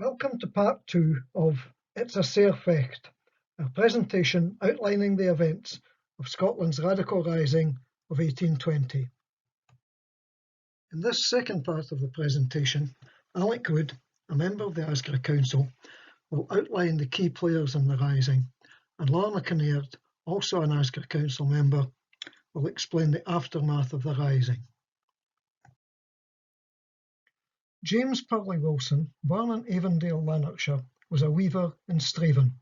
Welcome to part 2 of It's a Sair Fecht, a presentation outlining the events of Scotland's Radical Rising of 1820. In this second part of the presentation, Alec Wood, a member of the Asgra Council, will outline the key players in the rising, and Lorna Kinnaird, also an Asgra Council member, will explain the aftermath of the rising. James Purley Wilson, born in Avondale, Lanarkshire, was a weaver in Straven.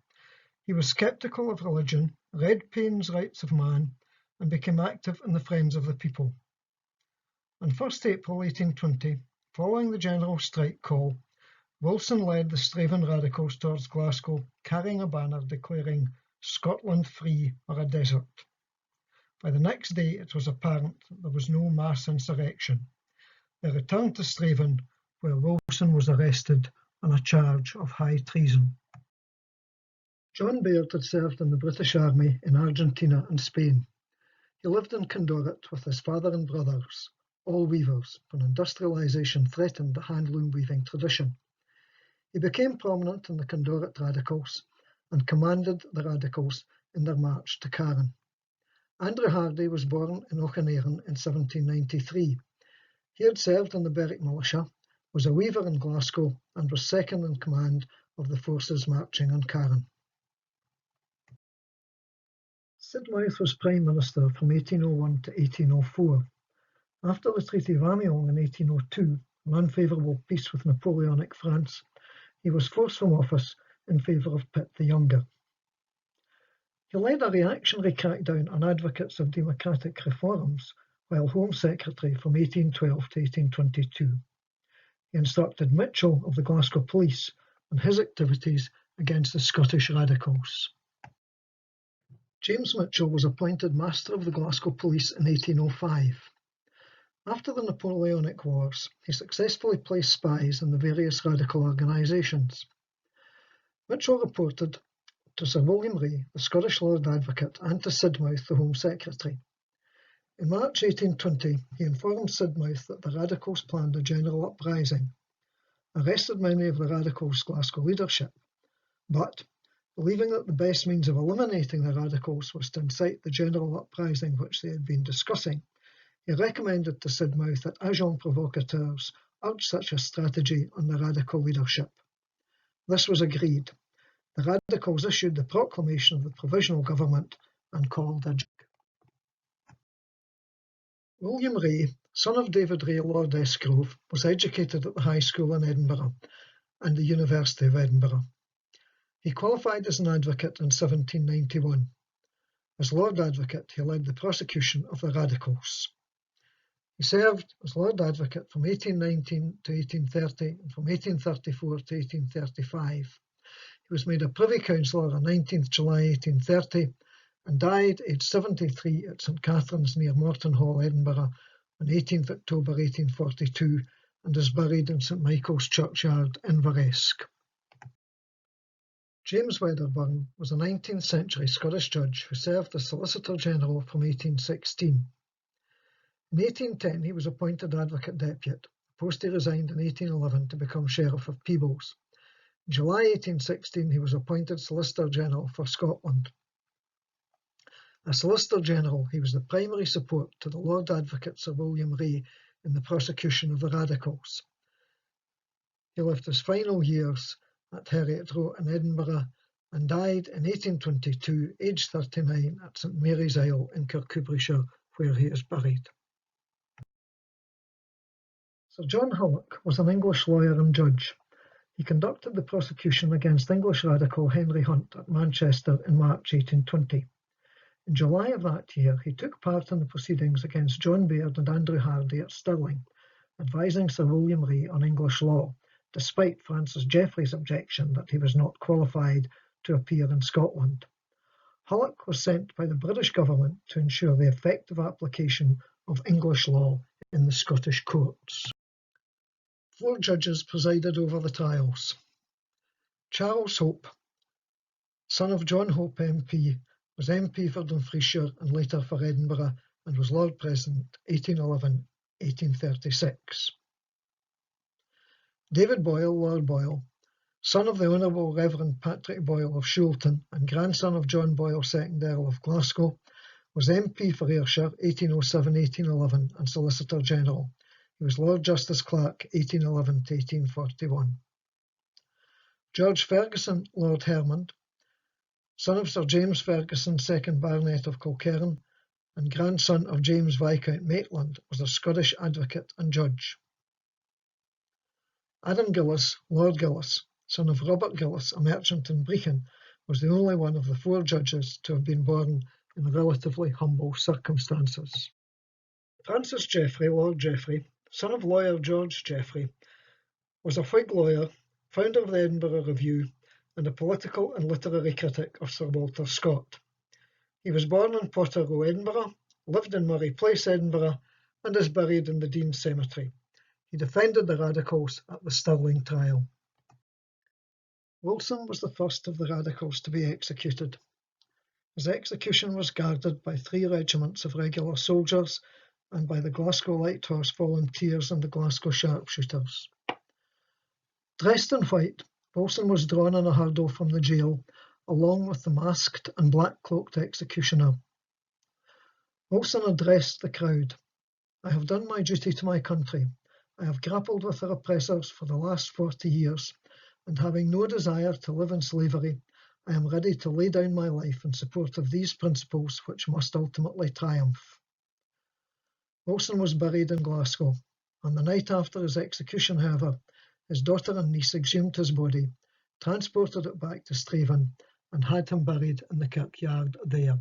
He was sceptical of religion, read Paine's Rights of Man, and became active in the Friends of the People. On 1st April 1820, following the general strike call, Wilson led the Straven radicals towards Glasgow, carrying a banner declaring "Scotland free or a desert." By the next day, it was apparent that there was no mass insurrection. They returned to Straven, where Wilson was arrested on a charge of high treason. John Baird had served in the British Army in Argentina and Spain. He lived in Condorit with his father and brothers, all weavers, when industrialisation threatened the handloom weaving tradition. He became prominent in the Condorit radicals and commanded the radicals in their march to Carron. Andrew Hardy was born in Auchinairen in 1793. He had served in the Berwick militia, was a weaver in Glasgow, and was second in command of the forces marching on Carron. Sidmouth was Prime Minister from 1801 to 1804. After the Treaty of Amiens in 1802, an unfavourable peace with Napoleonic France, he was forced from office in favour of Pitt the Younger. He led a reactionary crackdown on advocates of democratic reforms while Home Secretary from 1812 to 1822. He instructed Mitchell of the Glasgow Police on his activities against the Scottish radicals. James Mitchell was appointed Master of the Glasgow Police in 1805. After the Napoleonic Wars, he successfully placed spies in the various radical organisations. Mitchell reported to Sir William Ray, the Scottish Lord Advocate, and to Sidmouth, the Home Secretary. In March 1820, he informed Sidmouth that the radicals planned a general uprising, arrested many of the radicals' Glasgow leadership, but, believing that the best means of eliminating the radicals was to incite the general uprising which they had been discussing, he recommended to Sidmouth that agents provocateurs urge such a strategy on the radical leadership. This was agreed. The radicals issued the proclamation of the provisional government and called a jig. William Ray, son of David Ray Lord Esgrove, was educated at the High School in Edinburgh and the University of Edinburgh. He qualified as an advocate in 1791. As Lord Advocate, he led the prosecution of the radicals. He served as Lord Advocate from 1819 to 1830 and from 1834 to 1835. He was made a Privy Councillor on 19th July 1830 and died aged 73 at St Catherine's near Morton Hall, Edinburgh on 18th October 1842 and is buried in St Michael's Churchyard, Inveresk. James Wedderburn was a 19th century Scottish judge who served as Solicitor General from 1816. In 1810 he was appointed Advocate Depute, a post he resigned in 1811 to become Sheriff of Peebles. In July 1816 he was appointed Solicitor General for Scotland. As Solicitor General, he was the primary support to the Lord Advocate Sir William Ray in the prosecution of the radicals. He lived his final years at Heriot Row in Edinburgh and died in 1822, aged 39, at St Mary's Isle in Kirkcudbrightshire, where he is buried. Sir John Hullock was an English lawyer and judge. He conducted the prosecution against English radical Henry Hunt at Manchester in March 1820. In July of that year, he took part in the proceedings against John Baird and Andrew Hardy at Stirling, advising Sir William Ray on English law, despite Francis Jeffreys' objection that he was not qualified to appear in Scotland. Hullock was sent by the British government to ensure the effective application of English law in the Scottish courts. 4 judges presided over the trials. Charles Hope, son of John Hope MP, was MP for Dumfriesshire and later for Edinburgh and was Lord President 1811-1836. David Boyle, Lord Boyle, Son of the Honourable Reverend Patrick Boyle of Shoolton and grandson of John Boyle, 2nd Earl of Glasgow, was MP for Ayrshire 1807-1811 and Solicitor General. He was Lord Justice Clerk 1811 to 1841. George Ferguson, Lord Hermond, son of Sir James Ferguson, 2nd Baronet of Kilkerran, and grandson of James Viscount Maitland, was a Scottish advocate and judge. Adam Gillis, Lord Gillis, son of Robert Gillis, a merchant in Brechin, was the only one of the 4 judges to have been born in relatively humble circumstances. Francis Jeffrey, Lord Jeffrey, son of lawyer George Jeffrey, was a Whig lawyer, founder of the Edinburgh Review, and a political and literary critic of Sir Walter Scott. He was born in Potter Row, Edinburgh, lived in Murray Place, Edinburgh, and is buried in the Dean Cemetery. He defended the Radicals at the Stirling trial. Wilson was the first of the Radicals to be executed. His execution was guarded by 3 regiments of regular soldiers and by the Glasgow Light Horse Volunteers and the Glasgow Sharpshooters. Dressed in white, Wilson was drawn in a hurdle from the jail, along with the masked and black-cloaked executioner. Wilson addressed the crowd. "I have done my duty to my country. I have grappled with her oppressors for the last 40 years, and having no desire to live in slavery, I am ready to lay down my life in support of these principles which must ultimately triumph." Wilson was buried in Glasgow. On the night after his execution, however, his daughter and niece exhumed his body, transported it back to Strathaven, and had him buried in the kirkyard there.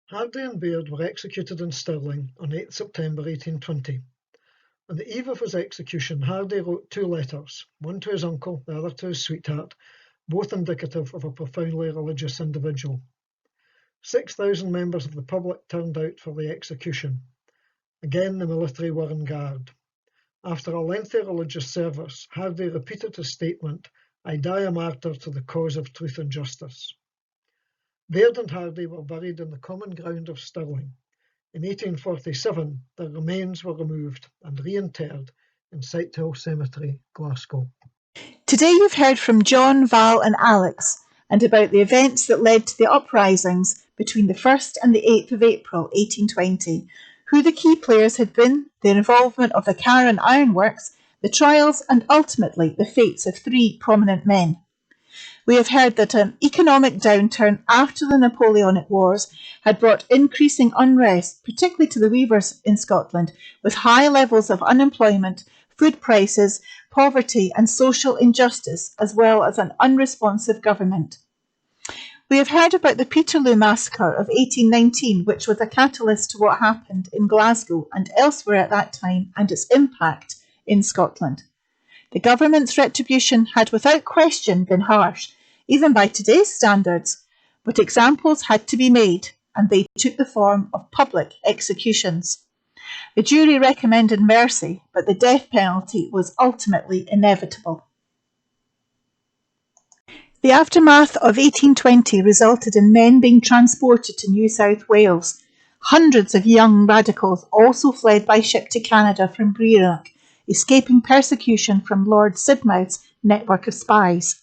Hardy and Baird were executed in Stirling on 8 September 1820. On the eve of his execution, Hardy wrote 2 letters, one to his uncle, the other to his sweetheart, both indicative of a profoundly religious individual. 6,000 members of the public turned out for the execution. Again, the military were on guard. After a lengthy religious service, Hardy repeated his statement, "I die a martyr to the cause of truth and justice." Baird and Hardy were buried in the common ground of Stirling. In 1847, their remains were removed and reinterred in Sighthill Cemetery, Glasgow. Today you've heard from John, Val and Alex and about the events that led to the uprisings between the 1st and the 8th of April 1820, who the key players had been, the involvement of the Carron Ironworks, the trials and ultimately the fates of 3 prominent men. We have heard that an economic downturn after the Napoleonic Wars had brought increasing unrest, particularly to the weavers in Scotland, with high levels of unemployment, food prices, poverty and social injustice, as well as an unresponsive government. We have heard about the Peterloo Massacre of 1819, which was a catalyst to what happened in Glasgow and elsewhere at that time, and its impact in Scotland. The government's retribution had without question been harsh, even by today's standards, but examples had to be made, and they took the form of public executions. The jury recommended mercy, but the death penalty was ultimately inevitable. The aftermath of 1820 resulted in men being transported to New South Wales. Hundreds of young radicals also fled by ship to Canada from Brearach, escaping persecution from Lord Sidmouth's network of spies.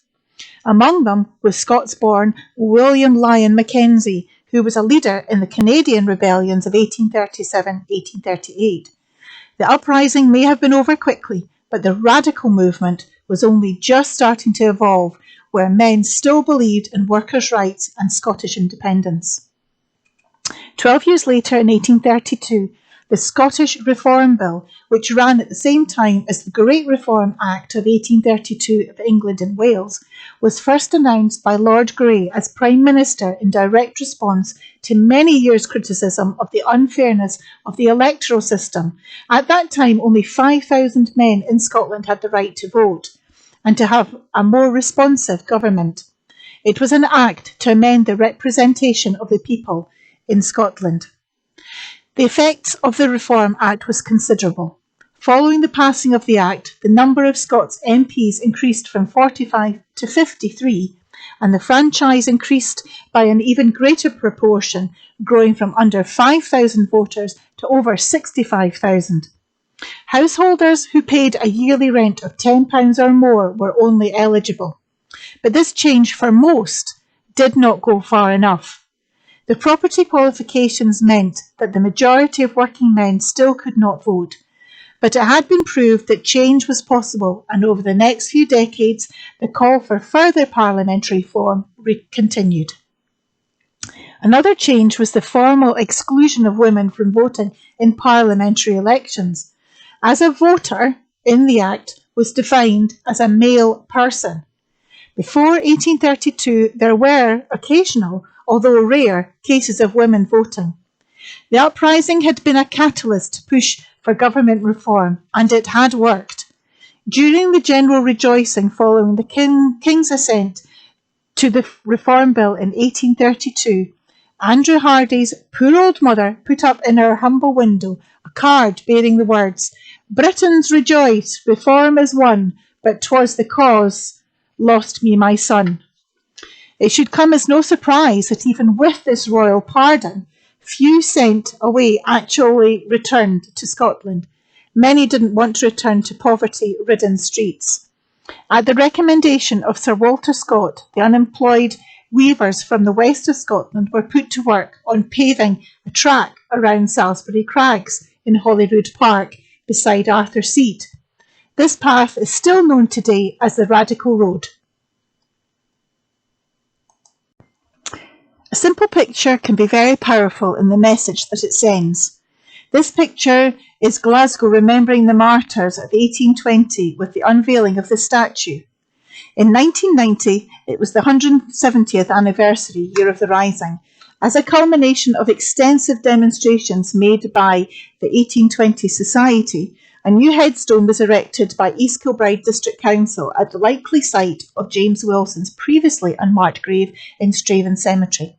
Among them was Scots-born William Lyon Mackenzie, who was a leader in the Canadian rebellions of 1837-1838. The uprising may have been over quickly, but the radical movement was only just starting to evolve, where men still believed in workers' rights and Scottish independence. 12 years later, in 1832, the Scottish Reform Bill, which ran at the same time as the Great Reform Act of 1832 of England and Wales, was first announced by Lord Grey as Prime Minister in direct response to many years' criticism of the unfairness of the electoral system. At that time, only 5,000 men in Scotland had the right to vote and to have a more responsive government. It was an act to amend the representation of the people in Scotland. The effects of the Reform Act was considerable. Following the passing of the Act, the number of Scots MPs increased from 45 to 53, and the franchise increased by an even greater proportion, growing from under 5,000 voters to over 65,000. Householders who paid a yearly rent of £10 or more were only eligible. But this change for most did not go far enough. The property qualifications meant that the majority of working men still could not vote. But it had been proved that change was possible, and over the next few decades, the call for further parliamentary reform continued. Another change was the formal exclusion of women from voting in parliamentary elections, as a voter in the Act was defined as a male person. Before 1832, there were occasional, although rare, cases of women voting. The uprising had been a catalyst to push for government reform, and it had worked. During the general rejoicing following the King's assent to the Reform Bill in 1832, Andrew Hardy's poor old mother put up in her humble window a card bearing the words, "Britons rejoice, reform is won, but 'twas the cause lost me my son." It should come as no surprise that even with this royal pardon, few sent away actually returned to Scotland. Many didn't want to return to poverty-ridden streets. At the recommendation of Sir Walter Scott, the unemployed weavers from the west of Scotland were put to work on paving a track around Salisbury Crags in Holyrood Park beside Arthur Seat. This path is still known today as the Radical Road. A simple picture can be very powerful in the message that it sends. This picture is Glasgow remembering the martyrs of 1820 with the unveiling of the statue. In 1990, it was the 170th anniversary year of the Rising. As a culmination of extensive demonstrations made by the 1820 Society, a new headstone was erected by East Kilbride District Council at the likely site of James Wilson's previously unmarked grave in Straven Cemetery.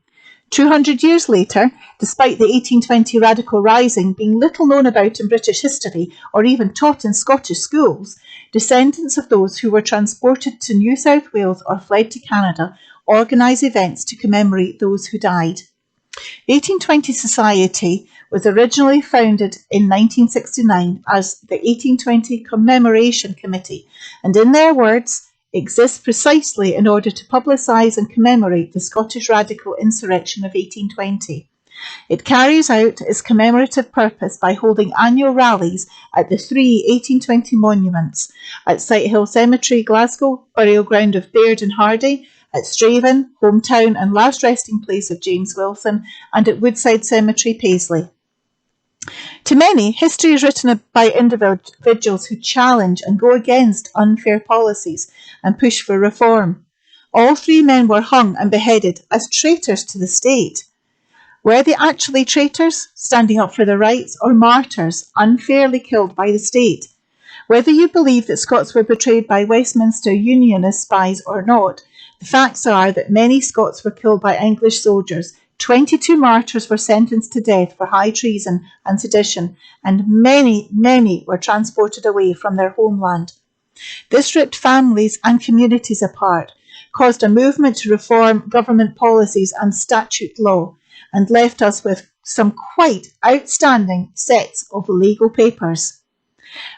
200 years later, despite the 1820 Radical Rising being little known about in British history or even taught in Scottish schools, descendants of those who were transported to New South Wales or fled to Canada organise events to commemorate those who died. The 1820 Society was originally founded in 1969 as the 1820 Commemoration Committee, and in their words, exists precisely in order to publicise and commemorate the Scottish radical insurrection of 1820. It carries out its commemorative purpose by holding annual rallies at the three 1820 monuments at Sighthill Cemetery, Glasgow, burial ground of Baird and Hardy, at Straven, hometown and last resting place of James Wilson, and at Woodside Cemetery, Paisley. To many, history is written by individuals who challenge and go against unfair policies and push for reform. All three men were hung and beheaded as traitors to the state. Were they actually traitors, standing up for their rights, or martyrs, unfairly killed by the state? Whether you believe that Scots were betrayed by Westminster Unionist spies or not, the facts are that many Scots were killed by English soldiers. 22 martyrs were sentenced to death for high treason and sedition, and many were transported away from their homeland. This ripped families and communities apart, caused a movement to reform government policies and statute law, and left us with some quite outstanding sets of legal papers.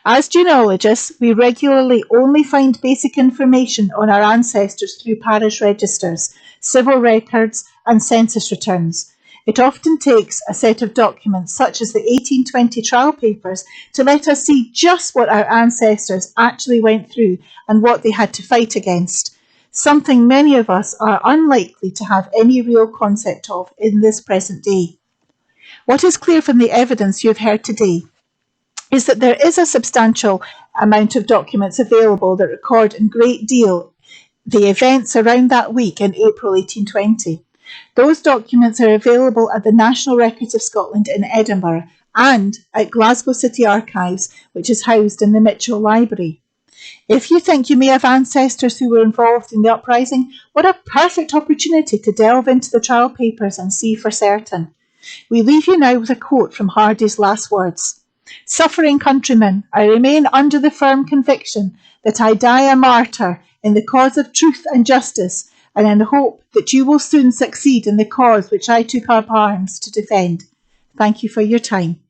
As genealogists, we regularly only find basic information on our ancestors through parish registers, civil records, and census returns. It often takes a set of documents such as the 1820 trial papers to let us see just what our ancestors actually went through and what they had to fight against, something many of us are unlikely to have any real concept of in this present day. What is clear from the evidence you have heard today is that there is a substantial amount of documents available that record in great deal the events around that week in April 1820. Those documents are available at the National Records of Scotland in Edinburgh and at Glasgow City Archives, which is housed in the Mitchell Library. If you think you may have ancestors who were involved in the uprising, what a perfect opportunity to delve into the trial papers and see for certain. We leave you now with a quote from Hardy's last words. "Suffering countrymen, I remain under the firm conviction that I die a martyr in the cause of truth and justice, and in the hope that you will soon succeed in the cause which I took up arms to defend." Thank you for your time.